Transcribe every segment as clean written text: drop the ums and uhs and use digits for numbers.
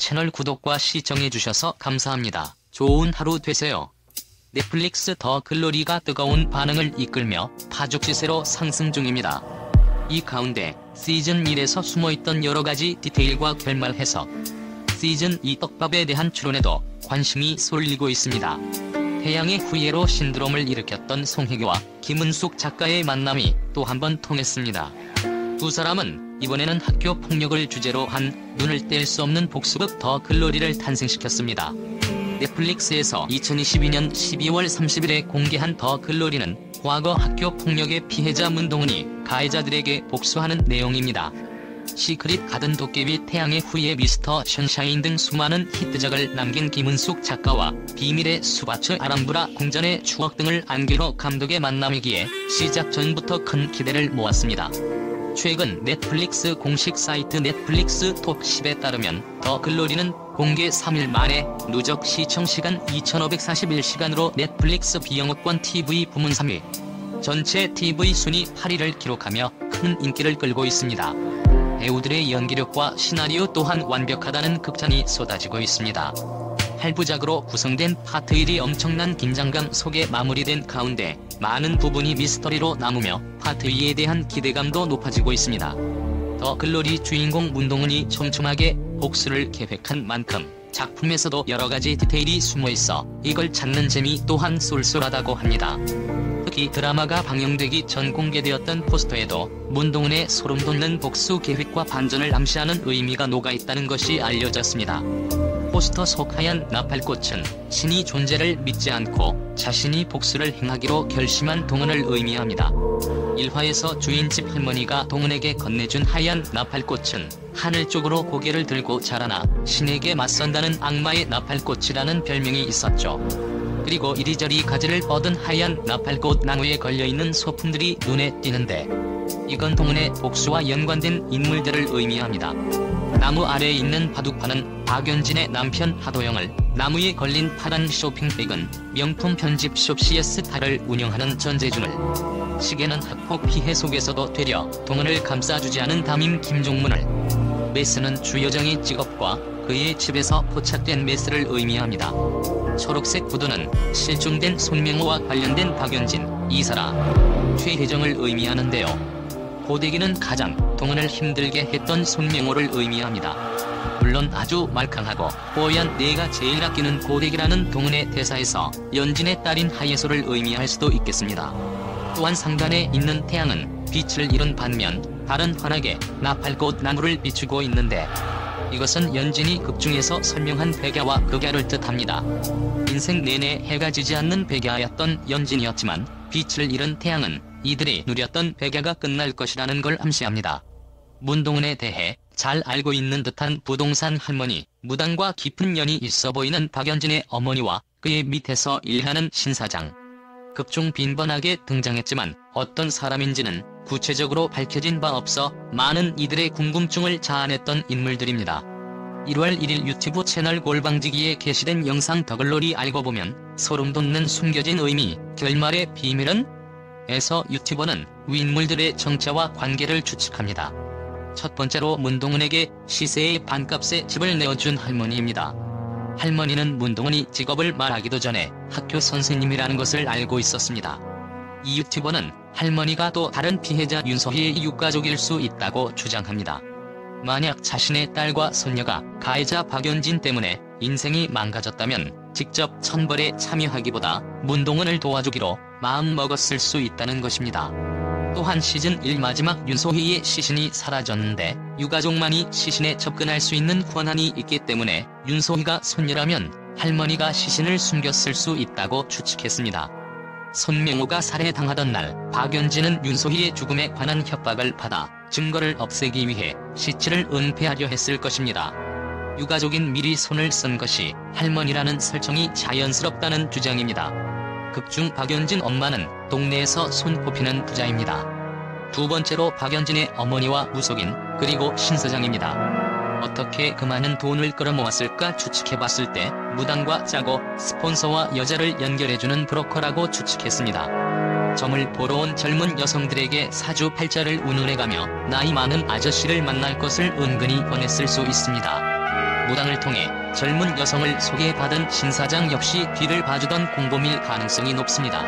채널 구독과 시청해주셔서 감사합니다. 좋은 하루 되세요. 넷플릭스 더 글로리가 뜨거운 반응을 이끌며 파죽 시세로 상승 중입니다. 이 가운데 시즌 1에서 숨어있던 여러가지 디테일과 결말 해석, 시즌 2 떡밥에 대한 추론에도 관심이 쏠리고 있습니다. 태양의 후예로 신드롬을 일으켰던 송혜교와 김은숙 작가의 만남이 또 한 번 통했습니다. 두 사람은 이번에는 학교 폭력을 주제로 한 눈을 뗄 수 없는 복수극 더 글로리를 탄생시켰습니다. 넷플릭스에서 2022년 12월 30일에 공개한 더 글로리는 과거 학교 폭력의 피해자 문동은이 가해자들에게 복수하는 내용입니다. 시크릿 가든 도깨비, 태양의 후예, 미스터 션샤인 등 수많은 히트작을 남긴 김은숙 작가와 비밀의 수바츠, 아람브라 궁전의 추억 등을 안기로 감독의 만남이기에 시작 전부터 큰 기대를 모았습니다. 최근 넷플릭스 공식 사이트 넷플릭스 톱10에 따르면 더 글로리는 공개 3일 만에 누적 시청시간 2541시간으로 넷플릭스 비영어권 TV 부문 3위, 전체 TV 순위 8위를 기록하며 큰 인기를 끌고 있습니다. 배우들의 연기력과 시나리오 또한 완벽하다는 극찬이 쏟아지고 있습니다. 8부작으로 구성된 파트 1이 엄청난 긴장감 속에 마무리된 가운데 많은 부분이 미스터리로 남으며 파트 2에 대한 기대감도 높아지고 있습니다. 더 글로리 주인공 문동은이 촘촘하게 복수를 계획한 만큼 작품에서도 여러가지 디테일이 숨어있어 이걸 찾는 재미 또한 쏠쏠하다고 합니다. 특히 드라마가 방영되기 전 공개되었던 포스터에도 문동은의 소름돋는 복수 계획과 반전을 암시하는 의미가 녹아있다는 것이 알려졌습니다. 포스터 속 하얀 나팔꽃은 신이 존재를 믿지 않고 자신이 복수를 행하기로 결심한 동은을 의미합니다. 1화에서 주인집 할머니가 동은에게 건네준 하얀 나팔꽃은 하늘 쪽으로 고개를 들고 자라나 신에게 맞선다는 악마의 나팔꽃이라는 별명이 있었죠. 그리고 이리저리 가지를 뻗은 하얀 나팔꽃 나무에 걸려있는 소품들이 눈에 띄는데 이건 동은의 복수와 연관된 인물들을 의미합니다. 나무 아래에 있는 바둑판은 박연진의 남편 하도영을, 나무에 걸린 파란 쇼핑백은 명품 편집숍 CS타를 운영하는 전재준을, 시계는 학폭 피해 속에서도 되려 동은을 감싸주지 않은 담임 김종문을, 메스는 주여정의 직업과 그의 집에서 포착된 메스를 의미합니다. 초록색 구두는 실종된 손명호와 관련된 박연진, 이설아, 최혜정을 의미하는데요. 고데기는 가장 동은을 힘들게 했던 손명호를 의미합니다. 물론 아주 말캉하고 뽀얀 내가 제일 아끼는 고데기라는 동은의 대사에서 연진의 딸인 하예솔을 의미할 수도 있겠습니다. 또한 상단에 있는 태양은 빛을 잃은 반면 달은 환하게 나팔꽃 나무를 비추고 있는데 이것은 연진이 극중에서 설명한 백야와 극야를 뜻합니다. 인생 내내 해가 지지 않는 백야였던 연진이었지만 빛을 잃은 태양은 이들이 누렸던 백야가 끝날 것이라는 걸 암시합니다. 문동은에 대해 잘 알고 있는 듯한 부동산 할머니, 무당과 깊은 연이 있어 보이는 박연진의 어머니와 그의 밑에서 일하는 신사장. 극중 빈번하게 등장했지만 어떤 사람인지는 구체적으로 밝혀진 바 없어 많은 이들의 궁금증을 자아냈던 인물들입니다. 1월 1일 유튜브 채널 골방지기에 게시된 영상 더 글로리 알고 보면 소름돋는 숨겨진 의미, 결말의 비밀은? 에서 유튜버는 위인물들의 정체와 관계를 추측합니다. 첫 번째로 문동은에게 시세의 반값에 집을 내어준 할머니입니다. 할머니는 문동은이 직업을 말하기도 전에 학교 선생님이라는 것을 알고 있었습니다. 이 유튜버는 할머니가 또 다른 피해자 윤소희의 유가족일 수 있다고 주장합니다. 만약 자신의 딸과 손녀가 가해자 박연진 때문에 인생이 망가졌다면 직접 천벌에 참여하기보다 문동은을 도와주기로 마음먹었을 수 있다는 것입니다. 또한 시즌 1 마지막 윤소희의 시신이 사라졌는데 유가족만이 시신에 접근할 수 있는 권한이 있기 때문에 윤소희가 손녀라면 할머니가 시신을 숨겼을 수 있다고 추측했습니다. 손명호가 살해당하던 날 박연진은 윤소희의 죽음에 관한 협박을 받아 증거를 없애기 위해 시체를 은폐하려 했을 것입니다. 유가족인 미리 손을 쓴 것이 할머니라는 설정이 자연스럽다는 주장입니다. 극중 박연진 엄마는 동네에서 손꼽히는 부자입니다. 두 번째로 박연진의 어머니와 무속인 그리고 신사장입니다. 어떻게 그 많은 돈을 끌어모았을까 추측해봤을 때 무당과 짜고 스폰서와 여자를 연결해주는 브로커라고 추측했습니다. 점을 보러 온 젊은 여성들에게 사주팔자를 운운해가며 나이 많은 아저씨를 만날 것을 은근히 권했을 수 있습니다. 무당을 통해 젊은 여성을 소개받은 신 사장 역시 뒤를 봐주던 공범일 가능성이 높습니다.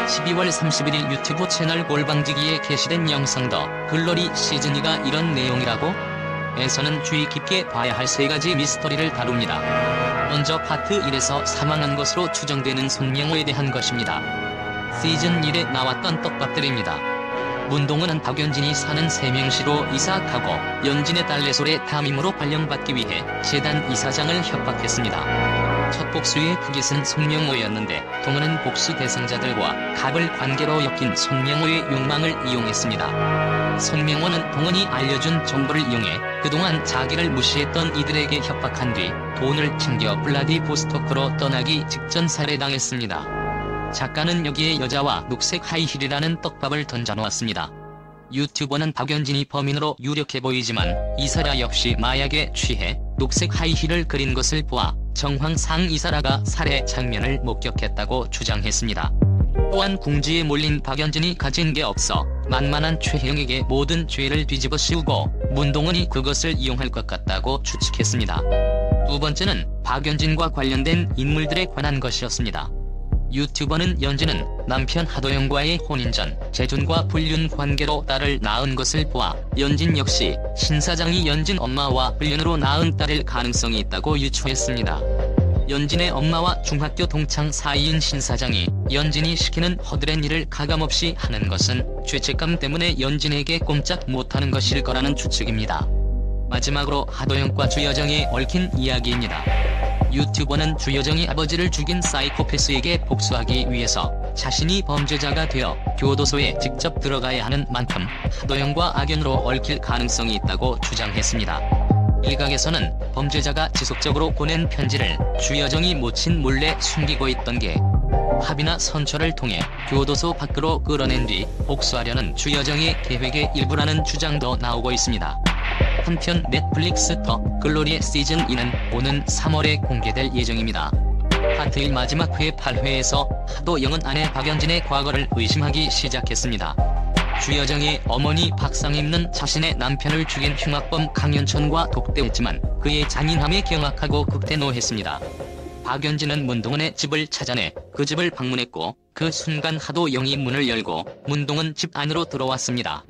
12월 31일 유튜브 채널 골방지기에 게시된 영상 더 글로리 시즌2가 이런 내용이라고? 에서는 주의 깊게 봐야 할 3가지 미스터리를 다룹니다. 먼저 파트 1에서 사망한 것으로 추정되는 손명호에 대한 것입니다. 시즌 1에 나왔던 떡밥들입니다. 문동은은 박연진이 사는 세명시로 이사 가고 연진의 딸 내솔의 담임으로 발령받기 위해 재단 이사장을 협박했습니다. 첫 복수의 타깃은 손명호였는데 동은은 복수 대상자들과 갑을 관계로 엮인 손명호의 욕망을 이용했습니다. 손명호는 동은이 알려준 정보를 이용해 그동안 자기를 무시했던 이들에게 협박한 뒤 돈을 챙겨 블라디보스토크로 떠나기 직전 살해당했습니다. 작가는 여기에 여자와 녹색 하이힐이라는 떡밥을 던져놓았습니다. 유튜버는 박연진이 범인으로 유력해 보이지만 이사라 역시 마약에 취해 녹색 하이힐을 그린 것을 보아 정황상 이사라가 살해 장면을 목격했다고 주장했습니다. 또한 궁지에 몰린 박연진이 가진 게 없어 만만한 최형에게 모든 죄를 뒤집어 씌우고 문동은이 그것을 이용할 것 같다고 추측했습니다. 두 번째는 박연진과 관련된 인물들에 관한 것이었습니다. 유튜버는 연진은 남편 하도영과의 혼인 전 재준과 불륜 관계로 딸을 낳은 것을 보아 연진 역시 신 사장이 연진 엄마와 불륜으로 낳은 딸일 가능성이 있다고 유추했습니다. 연진의 엄마와 중학교 동창 사이인 신 사장이 연진이 시키는 허드렛 일을 가감없이 하는 것은 죄책감 때문에 연진에게 꼼짝 못하는 것일 거라는 추측입니다. 마지막으로 하도영과 주여정에 얽힌 이야기입니다. 유튜버는 주여정이 아버지를 죽인 사이코패스에게 복수하기 위해서 자신이 범죄자가 되어 교도소에 직접 들어가야 하는 만큼 하도영과 악연으로 얽힐 가능성이 있다고 주장했습니다. 일각에서는 범죄자가 지속적으로 보낸 편지를 주여정이 모친 몰래 숨기고 있던 게 합의나 선처를 통해 교도소 밖으로 끌어낸 뒤 복수하려는 주여정의 계획의 일부라는 주장도 나오고 있습니다. 한편 넷플릭스 더 글로리의 시즌2는 오는 3월에 공개될 예정입니다. 파트 1 마지막 회 8회에서 하도영은 아내 박연진의 과거를 의심하기 시작했습니다. 주여정의 어머니 박상임는 자신의 남편을 죽인 흉악범 강현천과 독대했지만 그의 잔인함에 경악하고 극대노했습니다. 박연진은 문동은의 집을 찾아내 그 집을 방문했고 그 순간 하도영이 문을 열고 문동은 집 안으로 들어왔습니다.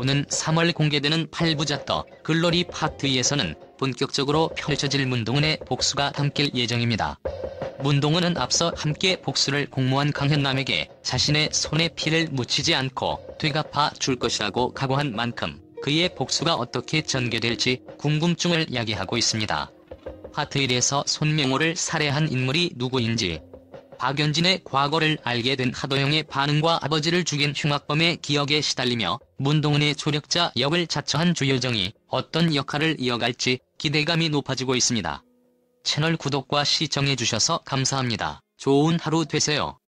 오는 3월 공개되는 8부작 더 글로리 파트 2에서는 본격적으로 펼쳐질 문동은의 복수가 담길 예정입니다. 문동은은 앞서 함께 복수를 공모한 강현남에게 자신의 손에 피를 묻히지 않고 되갚아 줄 것이라고 각오한 만큼 그의 복수가 어떻게 전개될지 궁금증을 야기하고 있습니다. 파트 1에서 손명호를 살해한 인물이 누구인지, 박연진의 과거를 알게 된 하도영의 반응과 아버지를 죽인 흉악범의 기억에 시달리며 문동은의 조력자 역을 자처한 주여정이 어떤 역할을 이어갈지 기대감이 높아지고 있습니다. 채널 구독과 시청해주셔서 감사합니다. 좋은 하루 되세요.